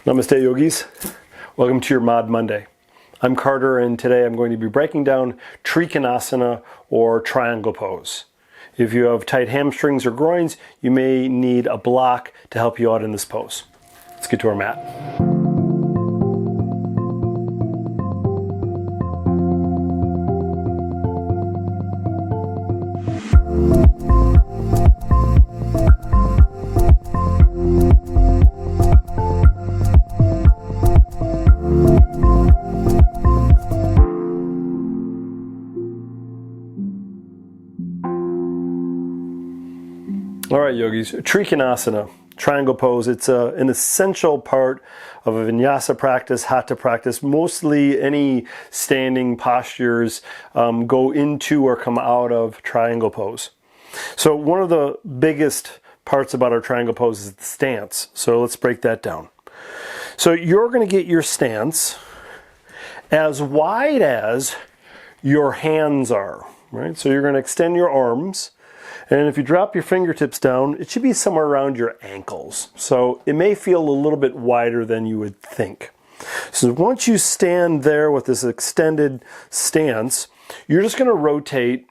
Namaste yogis. Welcome to your Mod Monday. I'm Carter and today I'm going to be breaking down Trikonasana or triangle pose. If you have tight hamstrings or groins, you may need a block to help you out in this pose. Let's get to our mat. All right, yogis, Trikonasana, triangle pose. It's an essential part of a vinyasa practice, hatha practice. Mostly any standing postures go into or come out of triangle pose. So one of the biggest parts about our triangle pose is the stance. So let's break that down. So you're going to get your stance as wide as your hands are, right? So you're going to extend your arms. And if you drop your fingertips down, it should be somewhere around your ankles. So it may feel a little bit wider than you would think. So once you stand there with this extended stance, you're just going to rotate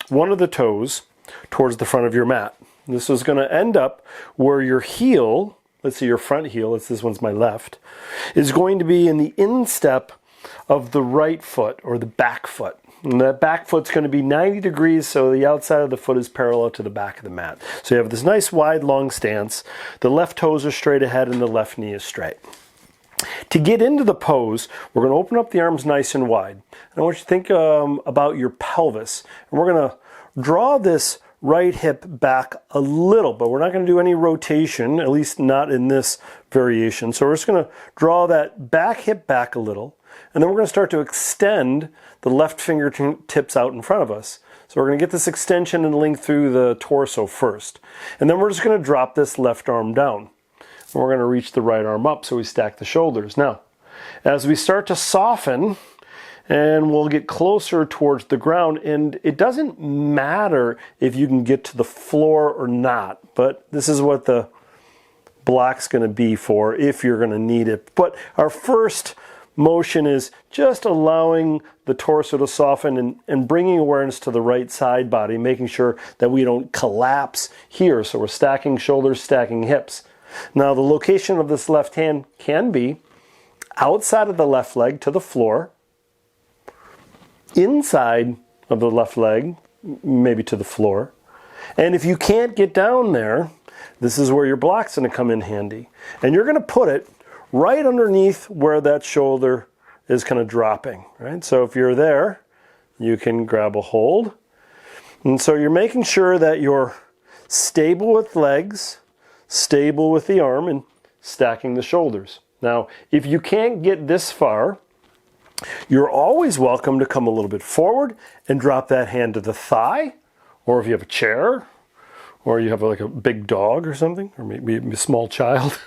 one of the toes towards the front of your mat. This is going to end up where your heel, let's see your front heel, this one's my left, is going to be in the instep of the right foot or the back foot. And that back foot's going to be 90 degrees, so the outside of the foot is parallel to the back of the mat. So you have this nice wide long stance. The left toes are straight ahead and the left knee is straight. To get into the pose, we're going to open up the arms nice and wide. And I want you to think about your pelvis. And we're going to draw this right hip back a little, but we're not going to do any rotation, at least not in this variation. So we're just going to draw that back hip back a little. And then we're going to start to extend the left fingertips out in front of us. So we're going to get this extension and length through the torso first. And then we're just going to drop this left arm down. And we're going to reach the right arm up so we stack the shoulders. Now, as we start to soften, and we'll get closer towards the ground, and it doesn't matter if you can get to the floor or not, but this is what the block's going to be for if you're going to need it. But our first motion is just allowing the torso to soften and bringing awareness to the right side body, making sure that we don't collapse here. So we're stacking shoulders, stacking hips. Now the location of this left hand can be outside of the left leg to the floor, inside of the left leg, maybe to the floor. And if you can't get down there, this is where your block's going to come in handy. And you're going to put it right underneath where that shoulder is kind of dropping, right? So if you're there, you can grab a hold. And so you're making sure that you're stable with legs, stable with the arm, and stacking the shoulders. Now, if you can't get this far, you're always welcome to come a little bit forward and drop that hand to the thigh, or if you have a chair, or you have like a big dog or something, or maybe a small child.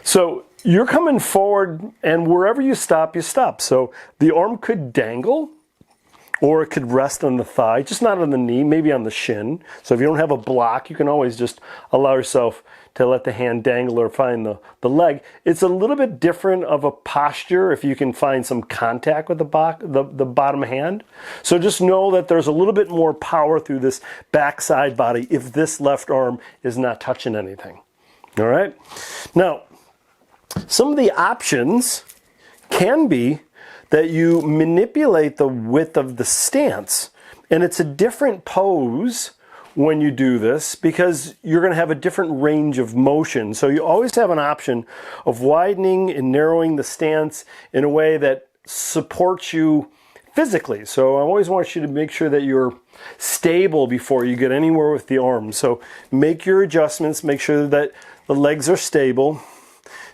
So you're coming forward, and wherever you stop, you stop. So the arm could dangle, or it could rest on the thigh, just not on the knee, maybe on the shin. So if you don't have a block, you can always just allow yourself to let the hand dangle or find the leg. It's a little bit different of a posture if you can find some contact with the bottom hand. So just know that there's a little bit more power through this back side body if this left arm is not touching anything. All right? Now, some of the options can be that you manipulate the width of the stance. And it's a different pose when you do this because you're going to have a different range of motion. So you always have an option of widening and narrowing the stance in a way that supports you physically. So I always want you to make sure that you're stable before you get anywhere with the arms. So make your adjustments, make sure that the legs are stable.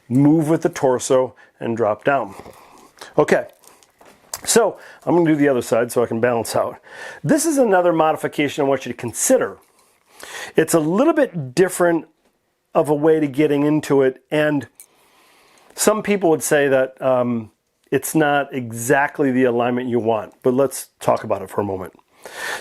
Move with the torso and drop down. Okay, so I'm going to do the other side so I can balance out. This is another modification I want you to consider. It's a little bit different of a way to getting into it, and some people would say that it's not exactly the alignment you want, but let's talk about it for a moment.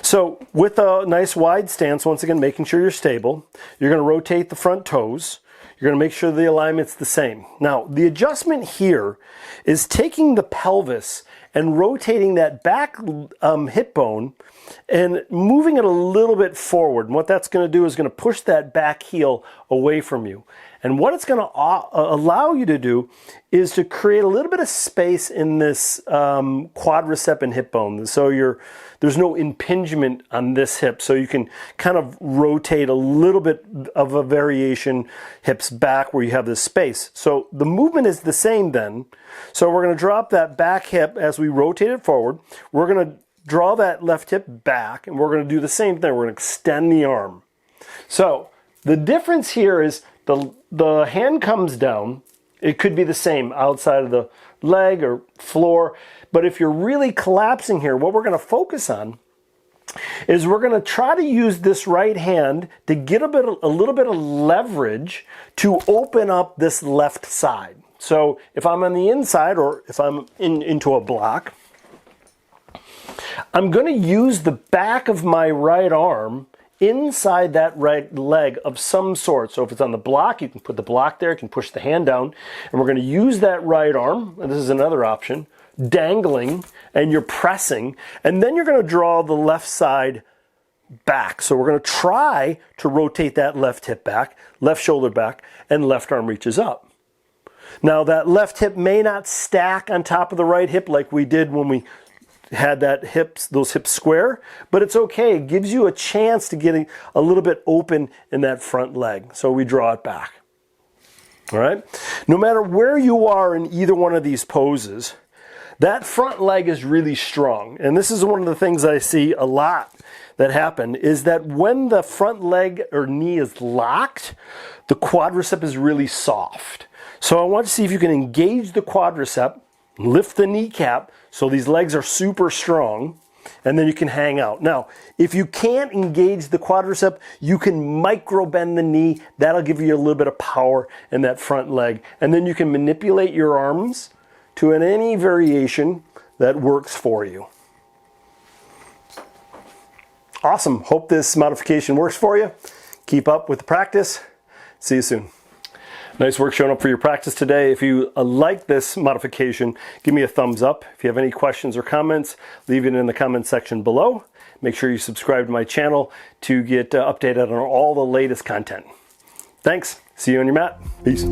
So with a nice wide stance, once again, making sure you're stable, you're going to rotate the front toes. You're going to make sure the alignment's the same. Now, the adjustment here is taking the pelvis and rotating that back hip bone and moving it a little bit forward. And what that's going to do is going to push that back heel away from you. And what it's going to allow you to do is to create a little bit of space in this quadricep and hip bone. So there's no impingement on this hip. So you can kind of rotate a little bit of a variation, hips back where you have this space. So the movement is the same then. So we're going to drop that back hip as we rotate it forward. We're going to draw that left hip back, and we're going to do the same thing. We're going to extend the arm. So the difference here is the hand comes down. It could be the same outside of the leg or floor, but if you're really collapsing here, what we're going to focus on is we're going to try to use this right hand to get a little bit of leverage to open up this left side. So if I'm on the inside, or if I'm into a block, I'm going to use the back of my right arm inside that right leg of some sort. So if it's on the block, you can put the block there, you can push the hand down, and we're going to use that right arm, and this is another option, dangling, and you're pressing, and then you're going to draw the left side back. So we're going to try to rotate that left hip back, left shoulder back, and left arm reaches up. Now that left hip may not stack on top of the right hip like we did when we had those hips square, but it's okay. It gives you a chance to get a little bit open in that front leg. So we draw it back. All right? No matter where you are in either one of these poses, that front leg is really strong. And this is one of the things that I see a lot that happen, is that when the front leg or knee is locked, the quadricep is really soft. So I want to see if you can engage the quadricep, lift the kneecap, so these legs are super strong, and then you can hang out. Now, if you can't engage the quadricep, you can micro bend the knee. That'll give you a little bit of power in that front leg. And then you can manipulate your arms to any variation that works for you. Awesome. Hope this modification works for you. Keep up with the practice. See you soon. Nice work showing up for your practice today. If you like this modification, give me a thumbs up. If you have any questions or comments, leave it in the comment section below. Make sure you subscribe to my channel to get updated on all the latest content. Thanks. See you on your mat. Peace.